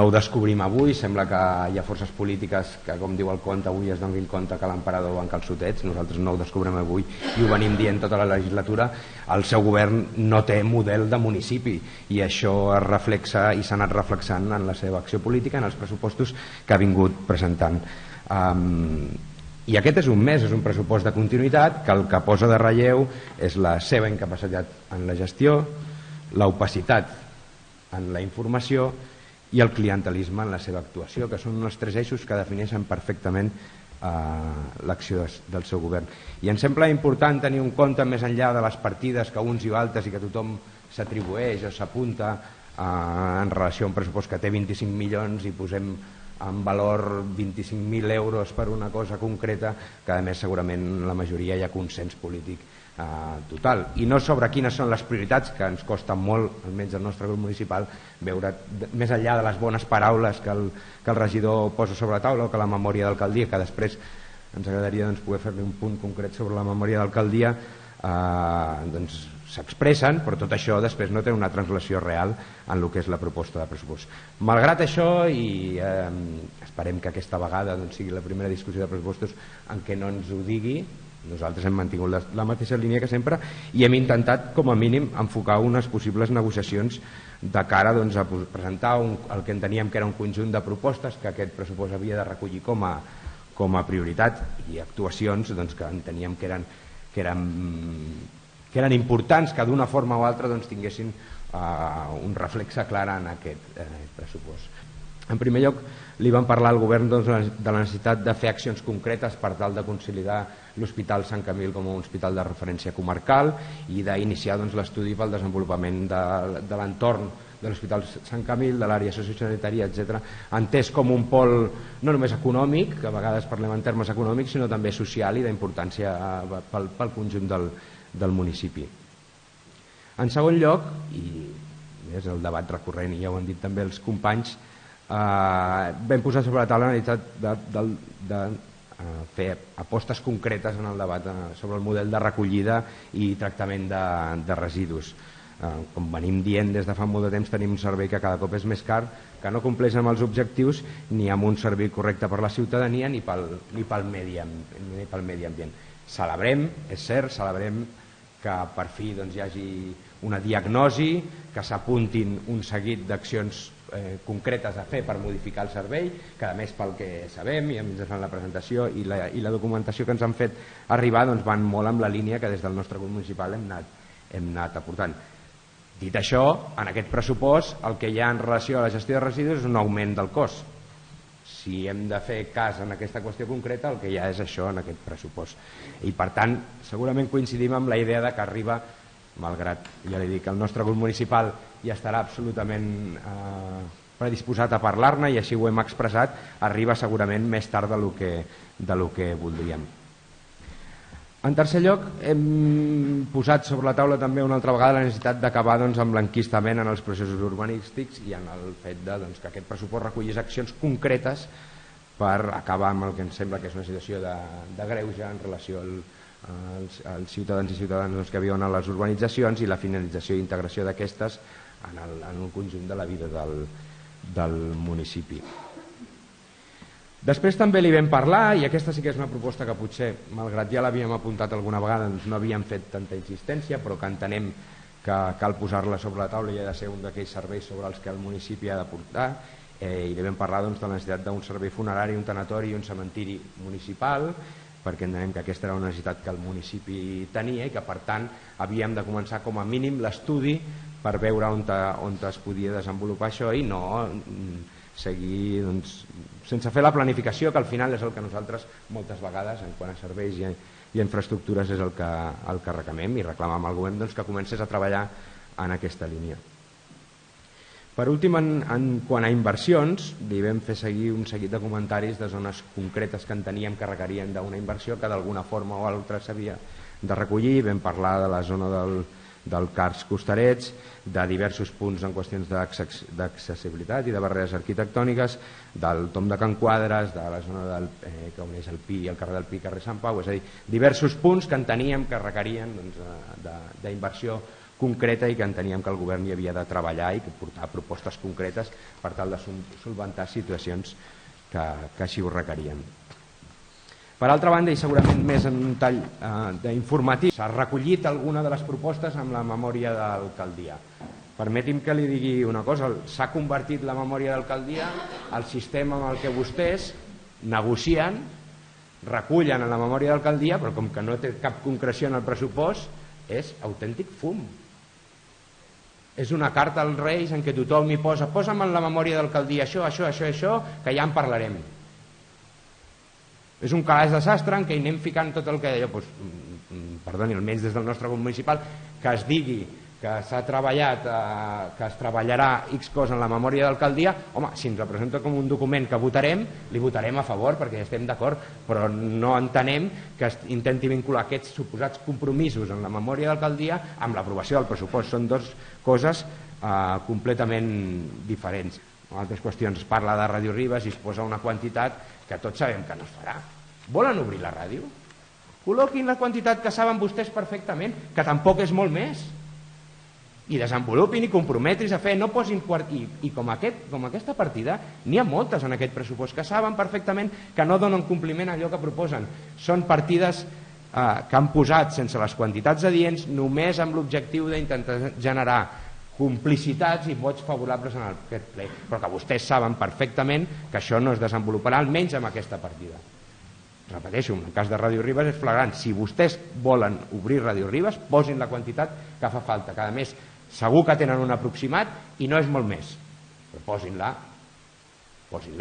no ho descobrim avui, sembla que hi ha forces polítiques que, com diu el conte, avui es donin compte que l'emperador va en calçotets. Nosaltres no ho descobrim avui i ho venim dient tota la legislatura. El seu govern no té model de municipi i això es reflexa i s'ha anat reflexant en la seva acció política, en els pressupostos que ha vingut presentant. I aquest és un pressupost de continuïtat que el que posa de relleu és la seva incapacitat en la gestió, l'opacitat en la informació i el clientelisme en la seva actuació, que són els 3 eixos que defineixen perfectament l'acció del seu govern. I em sembla important tenir un compte més enllà de les partides que uns i altres i que tothom s'atribueix o s'apunta en relació a un pressupost que té 25 milions i posem en valor 25.000 euros per una cosa concreta, que a més segurament la majoria hi ha consens polític total, i no sobre quines són les prioritats, que ens costa molt, almenys el nostre grup municipal, veure més enllà de les bones paraules que el regidor posa sobre la taula o que la memòria d'alcaldia, que després ens agradaria poder fer-li un punt concret sobre la memòria d'alcaldia, s'expressen, però tot això després no té una translació real en el que és la proposta de pressupost. Malgrat això, i esperem que aquesta vegada sigui la primera discussió de pressupostos en què no ens ho digui, nosaltres hem mantingut la mateixa línia que sempre i hem intentat com a mínim enfocar unes possibles negociacions de cara a presentar el que enteníem que era un conjunt de propostes que aquest pressupost havia de recollir com a prioritat i actuacions que enteníem que eren importants, que d'una forma o altra tinguessin un reflexe clar en aquest pressupost. En primer lloc, li vam parlar al govern de la necessitat de fer accions concretes per tal de consolidar l'Hospital Sant Camil com a un hospital de referència comarcal i d'iniciar l'estudi pel desenvolupament de l'entorn de l'Hospital Sant Camil, de l'àrea sociosanitària, etc., entès com un pol no només econòmic, que a vegades parlem en termes econòmics, sinó també social i d'importància pel conjunt del municipi. En segon lloc, i és el debat recurrent i ja ho han dit també els companys, vam posar sobre la taula la necessitat de fer apostes concretes en el debat sobre el model de recollida i tractament de residus. Com venim dient des de fa molt de temps, tenim un servei que cada cop és més car, que no compleix amb els objectius ni amb un servei correcte per la ciutadania ni pel medi ambient. Celebrem, és cert, celebrem que per fi hi hagi una diagnosi, que s'apuntin un seguit d'accions concretes a fer per modificar el servei, que a més pel que sabem i ens fan la presentació i la documentació que ens han fet arribar van molt amb la línia que des del nostre grup municipal hem anat aportant. Dit això, en aquest pressupost el que hi ha en relació a la gestió de residus és un augment del cost. Si hem de fer cas en aquesta qüestió concreta, el que hi ha és això en aquest pressupost. I per tant, segurament coincidim amb la idea de que arriba, malgrat, ja li dic, el nostre grup municipal ja estarà absolutament predisposat a parlar-ne i així ho hem expressat, arriba segurament més tard del que voldríem. En tercer lloc, hem posat sobre la taula també una altra vegada la necessitat d'acabar amb l'enquistament en els processos urbanístics i en el fet que aquest pressupost recollís accions concretes per acabar amb el que ens sembla que és una situació de greuge en relació als ciutadans i ciutadanes que viuen a les urbanitzacions i la finalització i integració d'aquestes en el conjunt de la vida del municipi. Després també li vam parlar, i aquesta sí que és una proposta que potser, malgrat ja l'havíem apuntat alguna vegada, no havíem fet tanta insistència, però que entenem que cal posar-la sobre la taula i ha de ser un d'aquells serveis sobre els que el municipi ha d'aportar, i li vam parlar de la necessitat d'un servei funerari, un tanatori i un cementiri municipal, perquè entenem que aquesta era una necessitat que el municipi tenia i que per tant havíem de començar com a mínim l'estudi per veure on es podia desenvolupar això i no seguir sense fer la planificació, que al final és el que nosaltres moltes vegades en quant a serveis i infraestructures és el que reclamem i reclamem al govern que comencés a treballar en aquesta línia. Per últim, en quant a inversions, li vam fer seguir un seguit de comentaris de zones concretes que enteníem que requerien d'una inversió que d'alguna forma o altra s'havia de recollir. Vam parlar de la zona del Cars Costarets, de diversos punts en qüestions d'accessibilitat i de barreres arquitectòniques, del Tom de Can Quadres, de la zona que uneix el Pi i el carrer del Pi, carrer Sant Pau, és a dir, diversos punts que enteníem que requerien d'inversió concreta i que enteníem que el govern hi havia de treballar i que portar propostes concretes per tal de solventar situacions que així ho requerien. Per altra banda, i segurament més en un tall d'informatiu, s'ha recollit alguna de les propostes amb la memòria d'alcaldia. Permeti'm que li digui una cosa, s'ha convertit la memòria d'alcaldia al sistema amb el que vostès negocien, recullen en la memòria d'alcaldia, però com que no té cap concreció en el pressupost, és autèntic fum. És una carta als Reis en què tothom hi posa, posa'm en la memòria d'alcaldia això, que ja en parlarem. És un calaix de sastre en què hi anem ficant tot el que deia, perdoni, almenys des del nostre grup municipal, que es digui que s'ha treballat, que es treballarà X cosa en la memòria d'alcaldia. Home, si ens representa com un document que votarem, li votarem a favor perquè estem d'acord, però no entenem que es intenti vincular aquests suposats compromisos en la memòria d'alcaldia amb l'aprovació del pressupost. Són dues coses completament diferents. En altres qüestions es parla de Ràdio Ribes i es posa una quantitat que tots sabem que no es farà. Volen obrir la ràdio? Col·loquin la quantitat que saben vostès perfectament, que tampoc és molt més, i desenvolupin i comprometin a fer, no posin i com aquesta partida n'hi ha moltes en aquest pressupost que saben perfectament que no donen compliment a allò que proposen. Són partides que han posat sense les quantitats adients només amb l'objectiu d'intentar generar complicitats i vots favorables en aquest ple, però que vostès saben perfectament que això no es desenvoluparà, almenys amb aquesta partida. Repeteixo, en el cas de Ràdio Ribes és flagrant. Si vostès volen obrir Ràdio Ribes, posin la quantitat que fa falta, que a més segur que tenen un aproximat i no és molt més, però posin-la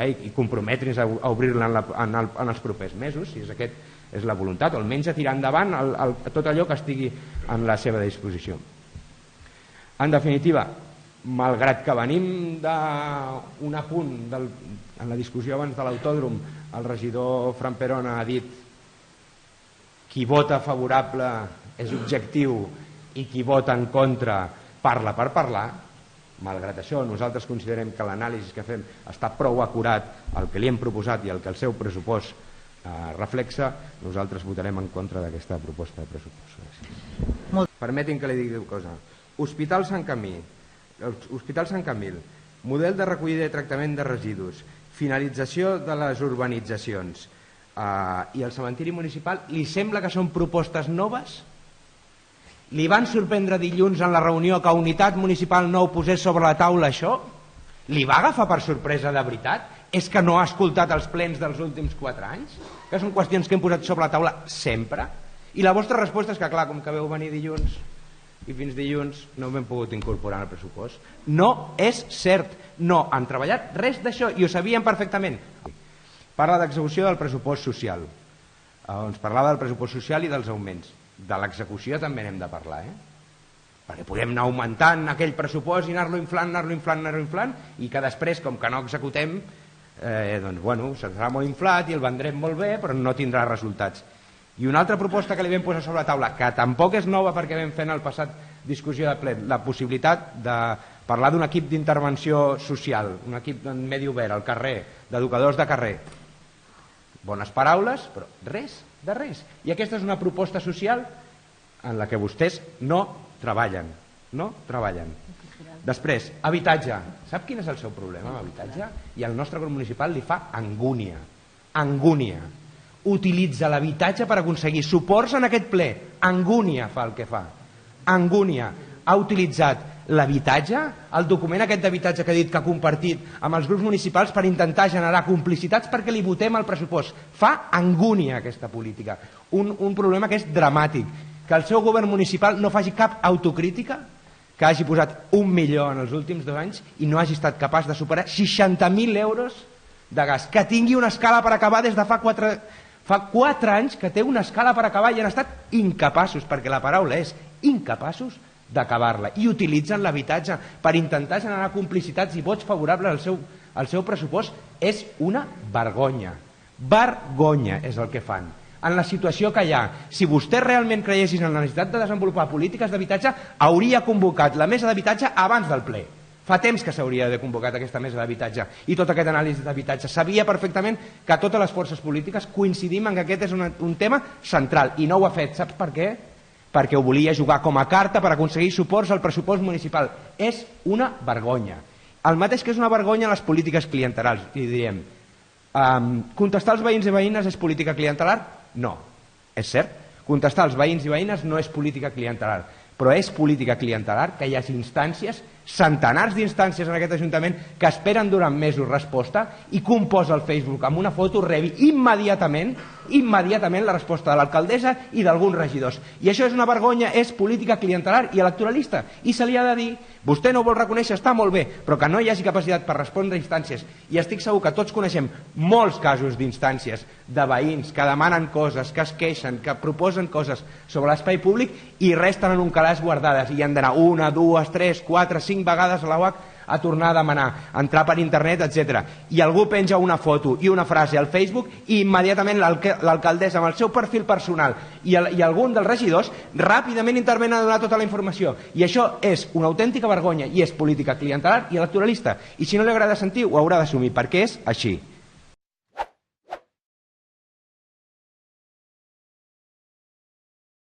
i comprometre's a obrir-la en els propers mesos, si és la voluntat, o almenys a tirar endavant tot allò que estigui en la seva disposició. En definitiva, malgrat que venim d'un apunt en la discussió abans de l'autòdrom, el regidor Fran Perona ha dit qui vota favorable és objectiu i qui vota en contra parla per parlar. Malgrat això, nosaltres considerem que l'anàlisi que fem està prou acurat al que li hem proposat i al que el seu pressupost reflexa. Nosaltres votarem en contra d'aquesta proposta de pressupost. Gràcies. Permetin que li digui una cosa. Hospital Sant Camil, model de recollida i tractament de residus, finalització de les urbanitzacions i el cementiri municipal, li sembla que són propostes noves? Li van sorprendre dilluns en la reunió que Unitat Municipal no ho posés sobre la taula això? Li va agafar per sorpresa de veritat? És que no ha escoltat els plens dels últims 4 anys? Que són qüestions que hem posat sobre la taula sempre? I la vostra resposta és que, clar, com que veu venir dilluns i fins dilluns no hem pogut incorporar el pressupost. No és cert, no han treballat res d'això i ho sabien perfectament. Parla d'execució del pressupost social. Ens parlava del pressupost social i dels augments. De l'execució també n'hem de parlar, perquè podem anar augmentant aquell pressupost i anar-lo inflant i que després, com que no executem, doncs bueno, serà molt inflat i el vendrem molt bé però no tindrà resultats. I una altra proposta que li vam posar sobre la taula, que tampoc és nova perquè vam fer en el passat discussió de ple, la possibilitat de parlar d'un equip d'intervenció social, un equip en medi obert, al carrer, d'educadors de carrer. Bones paraules, però res de res. I aquesta és una proposta social en la que vostès no treballen. Després, habitatge. Sap quin és el seu problema amb habitatge? I el nostre grup municipal li fa angúnia. Utilitza l'habitatge per aconseguir suports en aquest ple. Angúnia fa el que fa. Angúnia. Ha utilitzat l'habitatge, el document aquest d'habitatge que ha dit que ha compartit amb els grups municipals per intentar generar complicitats perquè li votem el pressupost. Fa angúnia aquesta política. Un problema que és dramàtic. Que el seu govern municipal no faci cap autocrítica, que hagi posat 1 milió en els últims 2 anys i no hagi estat capaç de superar 60.000 euros de gas. Que tingui una escala per acabar des de fa 4 anys que té una escala per acabar i han estat incapaços, perquè la paraula és incapaços d'acabar-la, i utilitzen l'habitatge per intentar generar complicitats i vots favorables al seu pressupost. És una vergonya. Vergonya és el que fan. En la situació que hi ha, si vostès realment creiessin en la necessitat de desenvolupar polítiques d'habitatge, hauria convocat la mesa d'habitatge abans del ple. Fa temps que s'hauria d'haver convocat aquesta mesa d'habitatge i tot aquest anàlisi d'habitatge. Sabia perfectament que totes les forces polítiques coincidim en que aquest és un tema central i no ho ha fet. Saps per què? perquè ho volia jugar com a carta per aconseguir suports al pressupost municipal. És una vergonya. El mateix que és una vergonya les polítiques clientelars. I diríem, contestar als veïns i veïnes és política clientelar? No, és cert. Contestar als veïns i veïnes no és política clientelar, però és política clientelar que hi hagi instàncies, centenars d'instàncies en aquest Ajuntament que esperen durant mesos resposta i que un posa al Facebook amb una foto rebi immediatament la resposta de l'alcaldessa i d'alguns regidors. I això és una vergonya, és política clientelar i electoralista. I se li ha de dir, vostè no ho vol reconèixer, està molt bé, però que no hi hagi capacitat per respondre a instàncies. I estic segur que tots coneixem molts casos d'instàncies de veïns que demanen coses, que es queixen, que proposen coses sobre l'espai públic i resten en un calaix guardades i han d'anar 1, 2, 3, 4, 5 vegades a la UAC a tornar a demanar, a entrar per internet, etc. I algú penja una foto i una frase al Facebook i immediatament l'alcaldessa amb el seu perfil personal i algun dels regidors ràpidament intervenen a donar tota la informació. I això és una autèntica vergonya i és política clientelar i electoralista. I si no li agrada sentir, ho haurà d'assumir, perquè és així.